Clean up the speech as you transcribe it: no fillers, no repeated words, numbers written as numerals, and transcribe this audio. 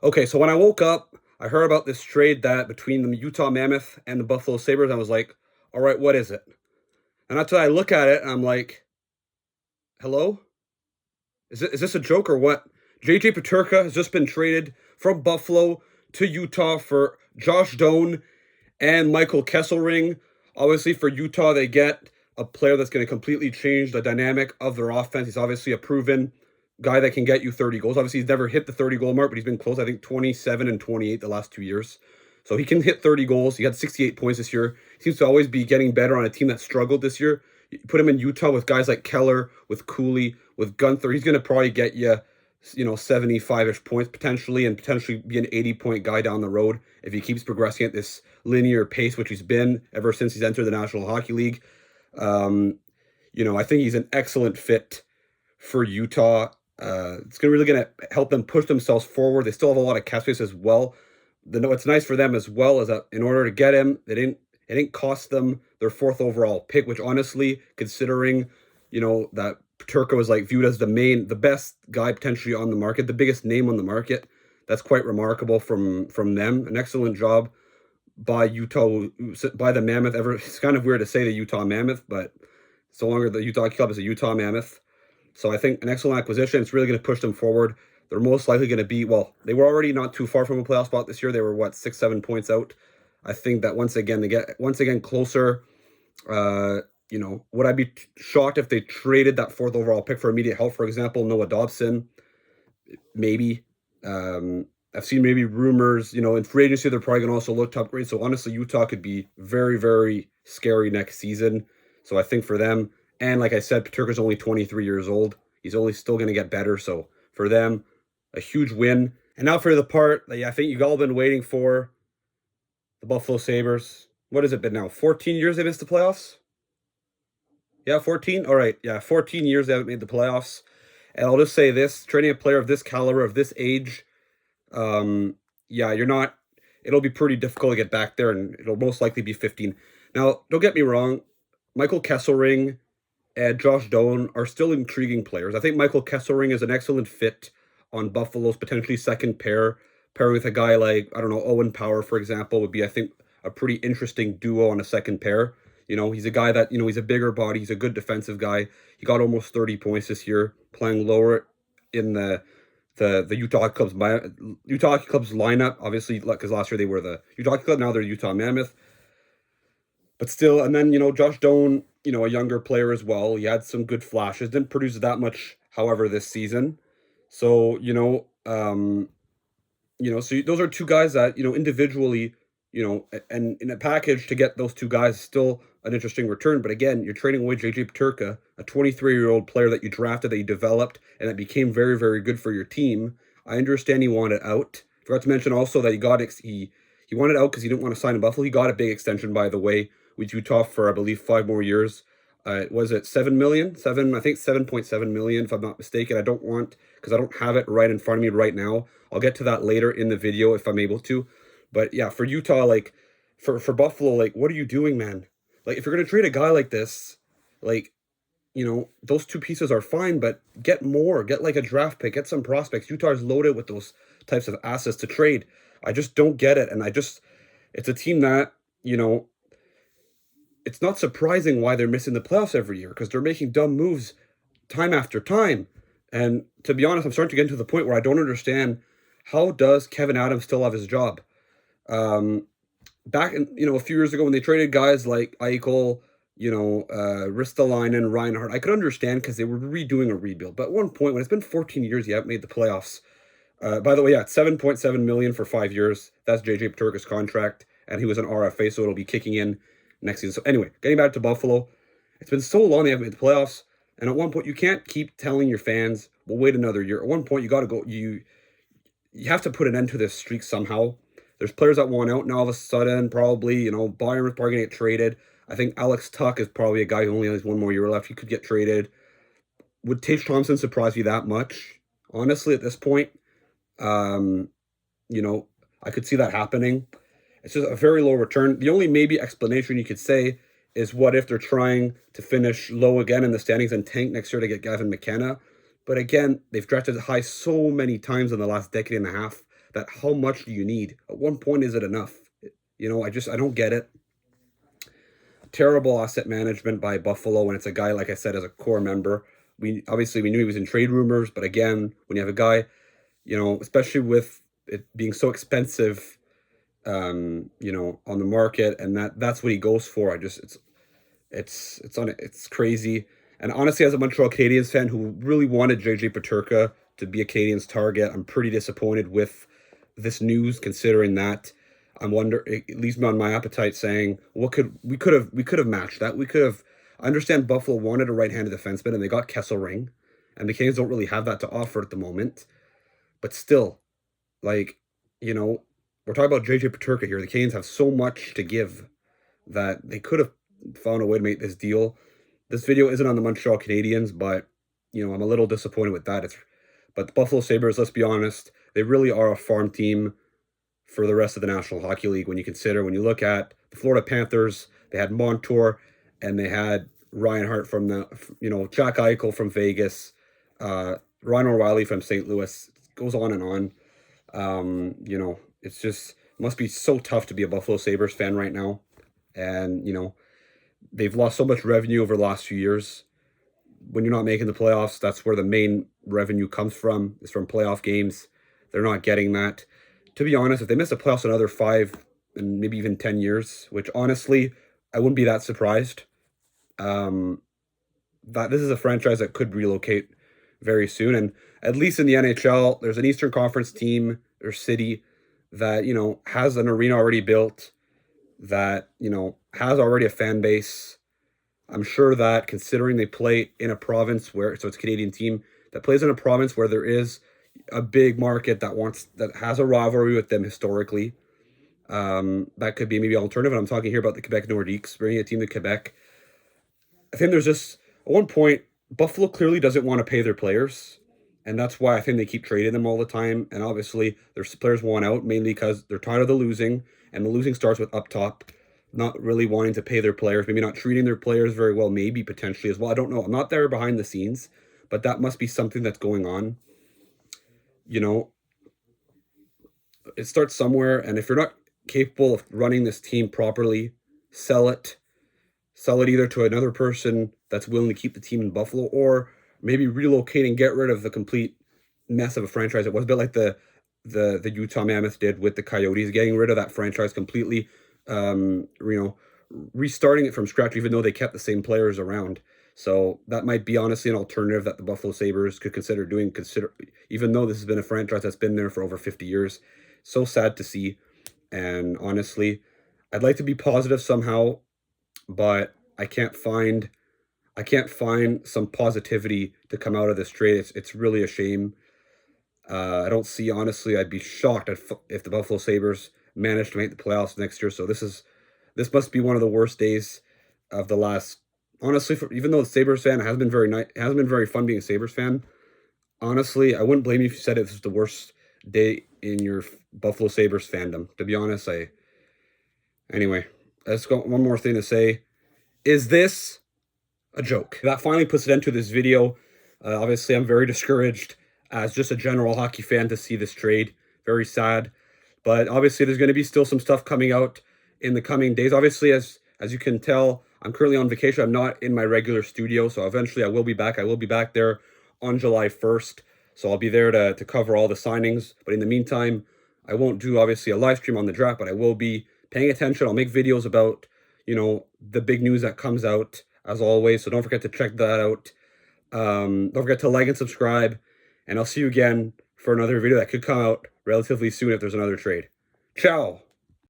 Okay, so when I woke up, I heard about this trade that between the Utah Mammoth and the Buffalo Sabres. I was like, all right, what is it? And until I look at it, and I'm like, hello? Is this a joke or what? JJ Peterka has just been traded from Buffalo to Utah for Josh Doan and Michael Kesselring. Obviously, for Utah, they get a player that's going to completely change the dynamic of their offense. He's obviously a proven guy that can get you 30 goals. Obviously, he's never hit the 30 goal mark, but he's been close. I think 27 and 28 the last 2 years. So he can hit 30 goals. He had 68 points this year. He seems to always be getting better on a team that struggled this year. You put him in Utah with guys like Keller, with Cooley, with Gunther. He's going to probably get you, 75-ish points potentially, and potentially be an 80-point guy down the road if he keeps progressing at this linear pace, which he's been ever since he's entered the National Hockey League. I think he's an excellent fit for Utah. It's really going to help them push themselves forward. They still have a lot of cap space as well. What's nice for them as well is that in order to get him, it didn't cost them their fourth overall pick, which honestly, considering that Peterka was like viewed as the best guy potentially on the market, the biggest name on the market. That's quite remarkable from them. An excellent job by Utah, by the Mammoth. It's kind of weird to say the Utah Mammoth, but so longer the Utah Club is a Utah Mammoth. So I think an excellent acquisition. It's really going to push them forward. They're most likely going to be, well, they were already not too far from a playoff spot this year. They were, 6-7 points out. I think that once again, they get closer. Would I be shocked if they traded that fourth overall pick for immediate help? For example, Noah Dobson, maybe. I've seen maybe rumors, in free agency, they're probably going to also look to upgrade. So honestly, Utah could be very, very scary next season. So I think for them, and like I said, Peterka's only 23 years old. He's only still going to get better. So for them, a huge win. And now for the part that I think you've all been waiting for, the Buffalo Sabres. What has it been now? 14 years they missed the playoffs? Yeah, 14? All right. Yeah, 14 years they haven't made the playoffs. And I'll just say this, trading a player of this caliber, of this age, it'll be pretty difficult to get back there, and it'll most likely be 15. Now, don't get me wrong, Michael Kesselring and Josh Doan are still intriguing players. I think Michael Kesselring is an excellent fit on Buffalo's potentially second pair with a guy like, I don't know, Owen Power, for example, would be, I think, a pretty interesting duo on a second pair. He's a guy that, he's a bigger body. He's a good defensive guy. He got almost 30 points this year, playing lower in the Utah Club's lineup, obviously, because last year they were the Utah Club, now they're Utah Mammoth. But still, and then, Josh Doan, a younger player as well. He had some good flashes, didn't produce that much, however, this season. So, so those are two guys that, individually, and in a package to get those two guys, still an interesting return. But again, you're trading away JJ Peterka, a 23-year-old player that you drafted, that you developed, and that became very, very good for your team. I understand he wanted out. Forgot to mention also that he wanted out because he didn't want to sign in Buffalo. He got a big extension, by the way, with Utah for, I believe, 5 more years. Was it 7 million? I think 7.7 million, if I'm not mistaken. Because I don't have it right in front of me right now. I'll get to that later in the video if I'm able to. But yeah, for Utah, for Buffalo, what are you doing, man? If you're going to trade a guy like this, those two pieces are fine, but get more. Get a draft pick, get some prospects. Utah is loaded with those types of assets to trade. I just don't get it. And it's a team that, it's not surprising why they're missing the playoffs every year, because they're making dumb moves time after time. And to be honest, I'm starting to get to the point where I don't understand, how does Kevin Adams still have his job? Back in, a few years ago when they traded guys like Eichel, Ristolainen, Reinhardt, I could understand because they were redoing a rebuild. But at one point, when it's been 14 years, you haven't made the playoffs. By the way, it's 7.7 million for 5 years. That's JJ Peterka's contract, and he was an RFA, so it'll be kicking in next season. So anyway, getting back to Buffalo, it's been so long they haven't made the playoffs, and at one point you can't keep telling your fans, "Well, wait another year." At one point you got to go. You have to put an end to this streak somehow. There's players that want out now. All of a sudden, probably Byron was probably gonna get traded. I think Alex Tuck is probably a guy who only has 1 more year left. He could get traded. Would Tage Thompson surprise you that much? Honestly, at this point, I could see that happening. It's just a very low return. The only maybe explanation you could say is, what if they're trying to finish low again in the standings and tank next year to get Gavin McKenna? But again, they've drafted high so many times in the last decade and a half that how much do you need? At one point, is it enough? You know, I don't get it. Terrible asset management by Buffalo when it's a guy, like I said, as a core member. We knew he was in trade rumors, but again, when you have a guy, you know, especially with it being so expensive, you know, on the market, and that's what he goes for. It's crazy. And honestly, as a Montreal Canadiens fan who really wanted JJ Peterka to be a Canadiens target, I'm pretty disappointed with this news. Considering that, it leaves me on my appetite, saying we could have matched that. We could have. I understand Buffalo wanted a right-handed defenseman, and they got Kesselring, and the Canadiens don't really have that to offer at the moment. But still, like, you know, we're talking about JJ Peterka here. The Canadiens have so much to give that they could have found a way to make this deal. This video isn't on the Montreal Canadiens, but, you know, I'm a little disappointed with that. But the Buffalo Sabres, let's be honest, they really are a farm team for the rest of the National Hockey League. When you look at the Florida Panthers, they had Montour, and they had Reinhart from Jack Eichel from Vegas, Ryan O'Reilly from St. Louis. It goes on and on. You know, it's just, it must be so tough to be a Buffalo Sabres fan right now. And, you know, they've lost so much revenue over the last few years. When you're not making the playoffs, that's where the main revenue comes from, is from playoff games. They're not getting that. To be honest, if they miss the playoffs another 5 and maybe even 10 years, which honestly, I wouldn't be that surprised. That this is a franchise that could relocate very soon. And at least in the NHL, there's an Eastern Conference team or city that, you know, has an arena already built, that, you know, has already a fan base. I'm sure that, considering they play in a province so it's a Canadian team that plays in a province where there is a big market that has a rivalry with them historically, that could be maybe an alternative. I'm talking here about the Quebec Nordiques, bringing a team to Quebec. I think there's just, at one point, Buffalo clearly doesn't want to pay their players, and that's why I think they keep trading them all the time. And obviously, their players want out, mainly because they're tired of the losing, and the losing starts with up top not really wanting to pay their players, maybe not treating their players very well, maybe potentially as well. I don't know. I'm not there behind the scenes, but that must be something that's going on. You know, it starts somewhere, and if you're not capable of running this team properly, sell it. Sell it either to another person that's willing to keep the team in Buffalo, or maybe relocate and get rid of the complete mess of a franchise. It was a bit like the Utah Mammoth did with the Coyotes, getting rid of that franchise completely, you know, restarting it from scratch, even though they kept the same players around. So that might be honestly an alternative that the Buffalo Sabres could consider doing, even though this has been a franchise that's been there for over 50 years. So sad to see. And honestly, I'd like to be positive somehow, but I can't find some positivity to come out of this trade. It's really a shame. I don't see, honestly, I'd be shocked if the Buffalo Sabres managed to make the playoffs next year. So this must be one of the worst days of the last, honestly, even though the Sabres fan hasn't been very fun being a Sabres fan. Honestly, I wouldn't blame you if you said it was the worst day in your Buffalo Sabres fandom. To be honest, anyway, let's go. One more thing to say. Is this a joke? That finally puts an end to this video. Obviously, I'm very discouraged as just a general hockey fan to see this trade. Very sad. But obviously, there's going to be still some stuff coming out in the coming days. Obviously, as you can tell, I'm currently on vacation. I'm not in my regular studio, so eventually I will be back. I will be back there on July 1st. So I'll be there to cover all the signings. But in the meantime, I won't do, obviously, a live stream on the draft, but I will be paying attention. I'll make videos about, you know, the big news that comes out, as always. So don't forget to check that out. Don't forget to like and subscribe. And I'll see you again for another video that could come out relatively soon if there's another trade. Ciao!